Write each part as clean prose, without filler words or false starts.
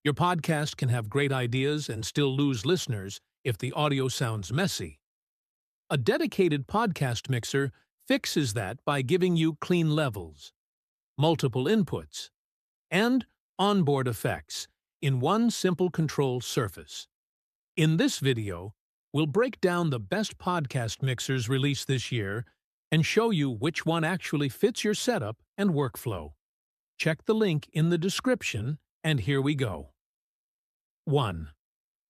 Your podcast can have great ideas and still lose listeners if the audio sounds messy. A dedicated podcast mixer fixes that by giving you clean levels, multiple inputs, and onboard effects in one simple control surface. In this video, we'll break down the best podcast mixers released this year and show you which one actually fits your setup and workflow. Check the link in the description, and here we go. 1.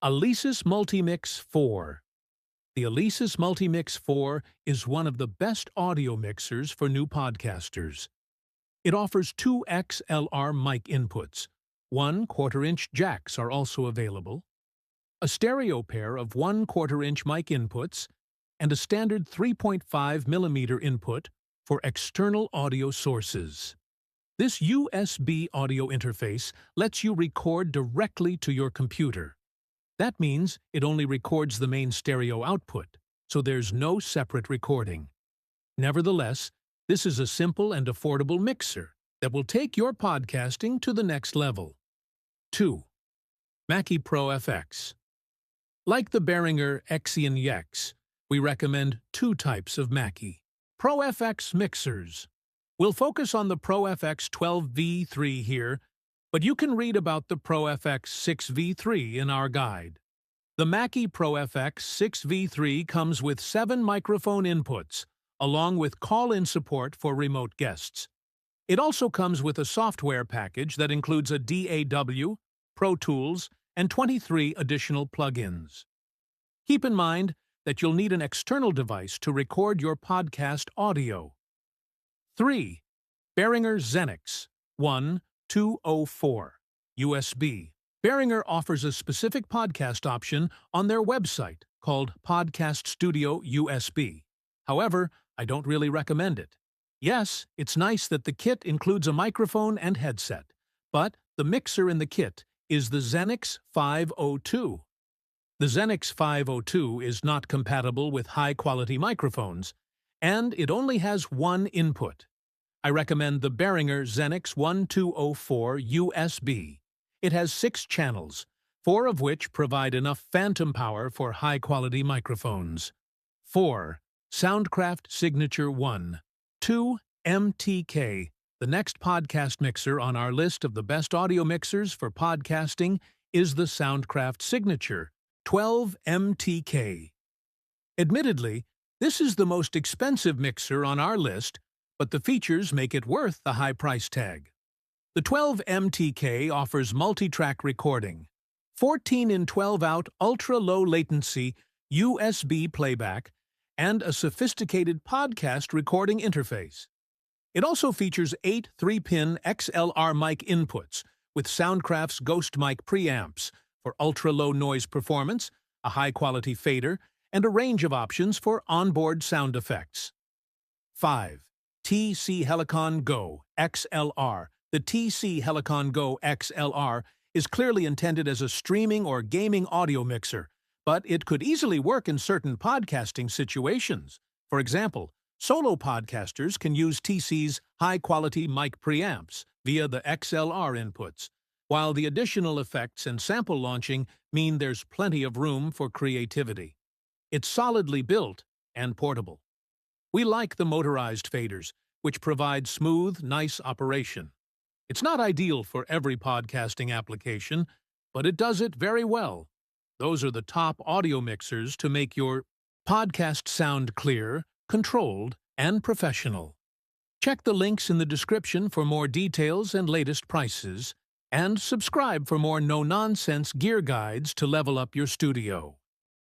Alesis Multimix 4. The Alesis Multimix 4 is one of the best audio mixers for new podcasters. It offers 2 XLR mic inputs. 1 1/4-inch jacks are also available, a stereo pair of 1 1/4-inch mic inputs, and a standard 3.5mm input for external audio sources. This USB audio interface lets you record directly to your computer. That means it only records the main stereo output, so there's no separate recording. Nevertheless, this is a simple and affordable mixer that will take your podcasting to the next level. 2. Mackie Pro FX. Like the Behringer Exion EX, we recommend 2 types of Mackie Pro FX mixers. We'll focus on the Pro FX 12V3 here, but you can read about the Pro FX 6V3 in our guide. The Mackie Pro FX 6V3 comes with 7 microphone inputs, along with call-in support for remote guests. It also comes with a software package that includes a DAW, Pro Tools, and 23 additional plugins. Keep in mind that you'll need an external device to record your podcast audio. 3. Behringer Xenix 1204 USB. Behringer offers a specific podcast option on their website called Podcast Studio USB. However, I don't really recommend it. Yes, it's nice that the kit includes a microphone and headset, but the mixer in the kit is the Xenix 502. The Xenix 502 is not compatible with high-quality microphones, and it only has 1 input. I recommend the Behringer Xenix 1204 USB. It has 6 channels, 4 of which provide enough phantom power for high-quality microphones. 4. Soundcraft Signature 1.2 MTK. The next podcast mixer on our list of the best audio mixers for podcasting is the Soundcraft Signature 12 MTK. Admittedly, this is the most expensive mixer on our list, but the features make it worth the high price tag. The 12 MTK offers multi-track recording, 14 in 12-out ultra-low latency USB playback, and a sophisticated podcast recording interface. It also features 8 3-pin XLR mic inputs with Soundcraft's Ghost Mic preamps for ultra-low noise performance, a high-quality fader, and a range of options for onboard sound effects. 5. TC Helicon Go XLR. The TC Helicon Go XLR is clearly intended as a streaming or gaming audio mixer, but it could easily work in certain podcasting situations. For example, solo podcasters can use TC's high-quality mic preamps via the XLR inputs, while the additional effects and sample launching mean there's plenty of room for creativity. It's solidly built and portable. We like the motorized faders, which provide smooth, nice operation. It's not ideal for every podcasting application, but it does it very well. Those are the top audio mixers to make your podcast sound clear, controlled, and professional. Check the links in the description for more details and latest prices, and subscribe for more no-nonsense gear guides to level up your studio.